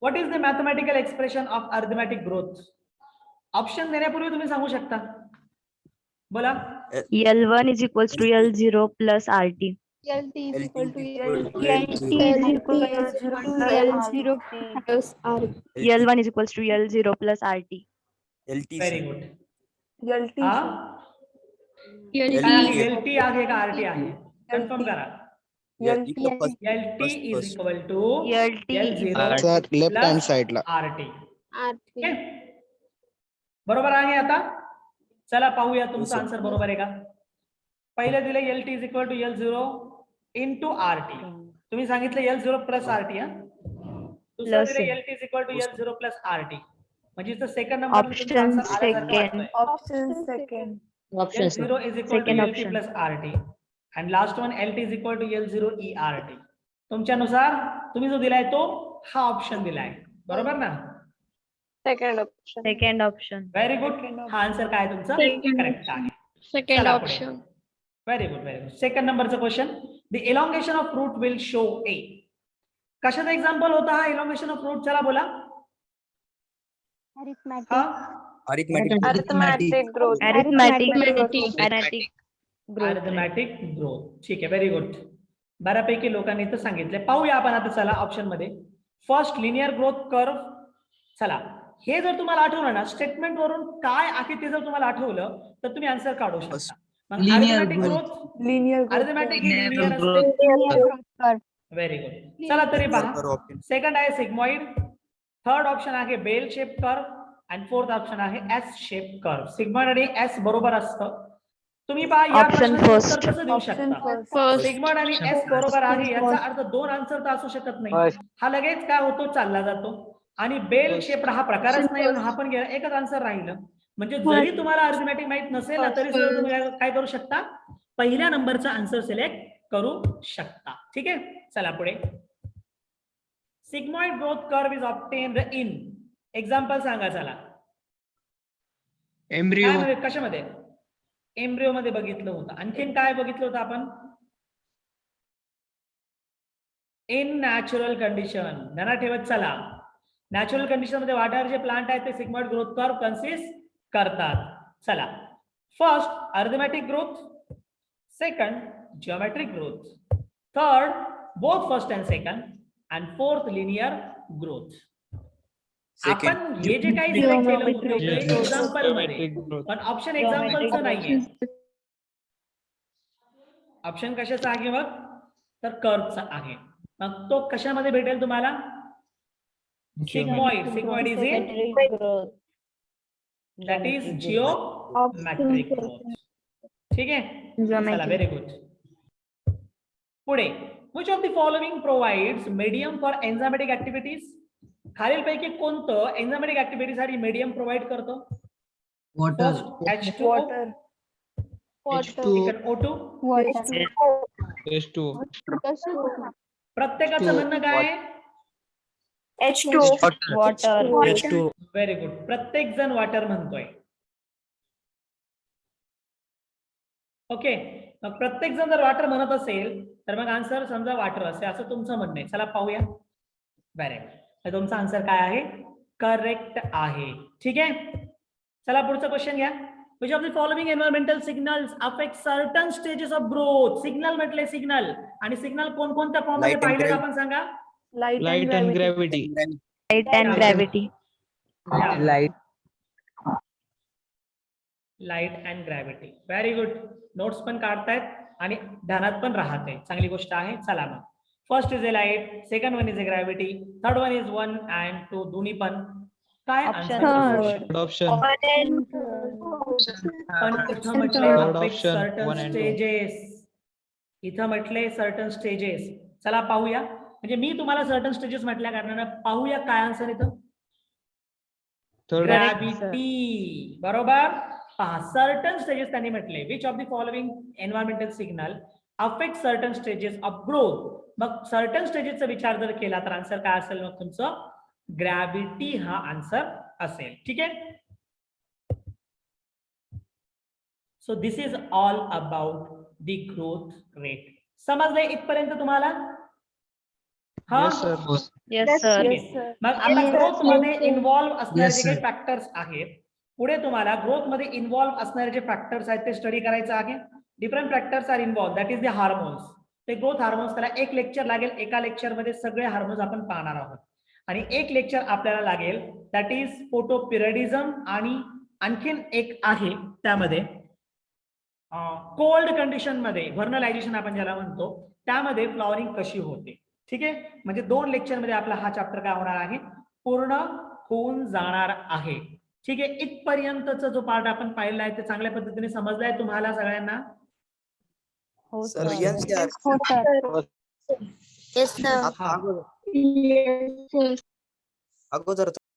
What is the mathematical expression of arithmetic growth? Option देण्यापूर्वी तुम्ही सांगू शकता. बोला. L1 is equals to L0 plus RT. LT is equal to L0 plus R. L1 is equals to L0 plus RT. LT. Very good. LT. LT आहे का RT आहे? Confirm करा. LT is equal to LT. L0 sir left hand साइडला. RT. बरोबर आहे आता? चला पाहूया तुमचा आन्सर बरोबर आहे का. पहिलं दिलं LT is equal to L0 into RT. तुम्ही सांगितलं L0 प्लस आरटी. दुसरं Plus. दिलं LT is equal to L0 plus RT. म्हणजे second number Option second. Option second. L0 is equal to Second LT option. plus RT and last one LT is equal to L0 ERT. तुमच्यानुसार तुम्ही जो दिलाय तो हा option दिलाय, बरोबर ना? Second option. Second option. Very good. हा answer काय तुमचा करेक्ट आहे. Second option. Very good, very good. Second नंबरचा question. The elongation of root will show a. कशाचा एक्झाम्पल होता हा एलॉंगेशन ऑफ रूट? चला बोला. हा Arithmetic growth. Arithmetic growth. Arithmetic growth. ठीक आहे, व्हेरी गुड. बऱ्यापैकी लोकांनी इथं सांगितले. पाहूया आपण आता. चला ऑप्शन मध्ये फर्स्ट लिनियर ग्रोथ कर्व. चला हे जर तुम्हाला आठवलं ना स्टेटमेंट वरून काय आहे ते जर तुम्हाला आठवलं तर तुम्ही आन्सर काढू शकता. मग अरिथमॅटिक ग्रोथ, अरिथमॅटिक लिनियर असते. Very good. चला तरी पहा. सेकंड आहे सिग्मॉइड. थर्ड ऑप्शन आहे बेल शेप कर्व आणि फोर्थ ऑप्शन आहे एस शेप कर्व. सिग्मॉइड आणि एस बरोबर असतं. तुम्ही पहा या Option प्रश्नाचं first. उत्तर कसं देऊ शकता. First. सिग्मॉइड आणि एस बरोबर आहे याचा अर्थ दोन आन्सर तर असू शकत नाही. हा लगेच काय होतो, चालला जातो. आणि बेल शेप हा प्रकारच नाही, हा पण गेला, एकच आन्सर राहिलं. म्हणजे जरी तुम्हाला अरिथमॅटिक माहित नसेल ना तरी सुद्धा तुम्ही काय करू शकता, पहिल्या नंबरचा आन्सर सिलेक्ट करू शकता. ठीक आहे, चला पुढे. Sigmoid growth curve is obtained in. Example सांगा चला. एम्ब्रियो. काय कशामध्ये? एम्ब्रिओ मध्ये बघितलं होतं. आणखीन काय बघितलं होतं आपण? In natural condition. ध्यानात ठेवत चला. नॅचरल कंडिशन मध्ये वाटार जे प्लांट आहेत ते सिग्मॉइड ग्रोथ कर्व कन्सिस्ट करतात. चला, first arithmetic growth, second geometric growth, third both first and second and fourth linear growth. आपण हे जे काही सिलेक्ट केलं होतं एक्झाम्पल मध्ये, पण ऑप्शन एक्झाम्पलचं नाहीये. ऑप्शन कशाचा आहे मग? तर कर्वचा आहे. मग तो कशामध्ये भेटेल तुम्हाला? Sigmoid. Sigmoid is in that is geometric growth. ठीक आहे, चला व्हेरी गुड. पुढे, which of the following provides medium for enzymatic activities? खालीलपैकी कोणतं एन्झायमॅटिक ऍक्टिव्हिटी साठी मीडियम प्रोव्हाइड करतो? Water. H2O, second O2, H2O. प्रत्येकाचं म्हणणं काय आहे? Water. Very good. प्रत्येक जण वॉटर म्हणतोय. ओके, मग प्रत्येक जण जर वॉटर म्हणत असेल तर मग आन्सर समजा वॉटर असे असं तुमचं म्हणणं आहे. चला पाहूया. Very good. तर तुमचा आन्सर काय आहे? करेक्ट आहे. ठीक आहे. चला पुढचा क्वेश्चन घ्या. Which of the following environmental signals affect certain stages of growth? Signal म्हटले सिग्नल, आणि सिग्नल कोणकोणत्या फॉर्म मध्ये Light and पाहिलेत gravity. आपण सांगा. Light and gravity. Light and gravity. Light and gravity. Very good. Notes पण काढतायत आणि ध्यानात पण राहते, चांगली गोष्ट आहे. चला मग first is a light, second one is a gravity, third one is 1 and 2 दोन्ही पण काय Option आन्सर? Third option. पण इथं म्हटले Third affect option, certain 1 and 2. stages. इथं म्हटले सर्टन स्टेजेस. चला पाहूया. म्हणजे मी तुम्हाला सर्टन स्टेजेस म्हटल्या कारणानं पाहूया काय आन्सर इथं. Third gravity. बरोबर. पहा, सर्टन स्टेजेस त्यांनी म्हटले. Which of the following environmental signal affect certain stages of growth. मग सर्टन स्टेजेसचा विचार जर केला तर आन्सर काय असेल? मग तुमचं ग्रॅव्हिटी हा आन्सर असेल. ठीक आहे. So this is all about the growth rate. समजले इथपर्यंत तुम्हाला? हा. Yes, sir. Yes, sir. Yes, sir. मग आता Yes, ग्रोथ sir. मध्ये इन्व्हॉल्व्ह असणारे Yes, जे काही sir. फॅक्टर्स आहेत, पुढे तुम्हाला ग्रोथ मध्ये इन्व्हॉल्व्ह असणारे जे फॅक्टर्स आहेत ते स्टडी करायचं आहे. Different factors are involve, that is the hormones. ते ग्रोथ हार्मोन्स, त्याला एक लेक्चर लागेल. एका लेक्चर मध्ये सगळे हार्मोन्स आपण पाहणार आहोत. आणि एक लेक्चर आपल्याला लागेल दॅट इज फोटोपिरियडिझम, आणि आणखीन एक आहे त्यामध्ये कोल्ड कंडिशन मध्ये व्हर्नलायझेशन आपण ज्याला म्हणतो, त्यामध्ये फ्लॉवरिंग कशी होते. ठीक आहे. म्हणजे 2 लेक्चर मध्ये आपला हा चॅप्टर काय होणार आहे? पूर्ण होऊन जाणार आहे. ठीक आहे. इथपर्यंतचा जो पार्ट आपण पाहिला आहे ते चांगल्या पद्धतीने समजलाय तुम्हाला सगळ्यांना? हो सर sir. Yes sir. हो, sir. Yes, sir. आता हा. अगोदर Yes, sir. अगोदर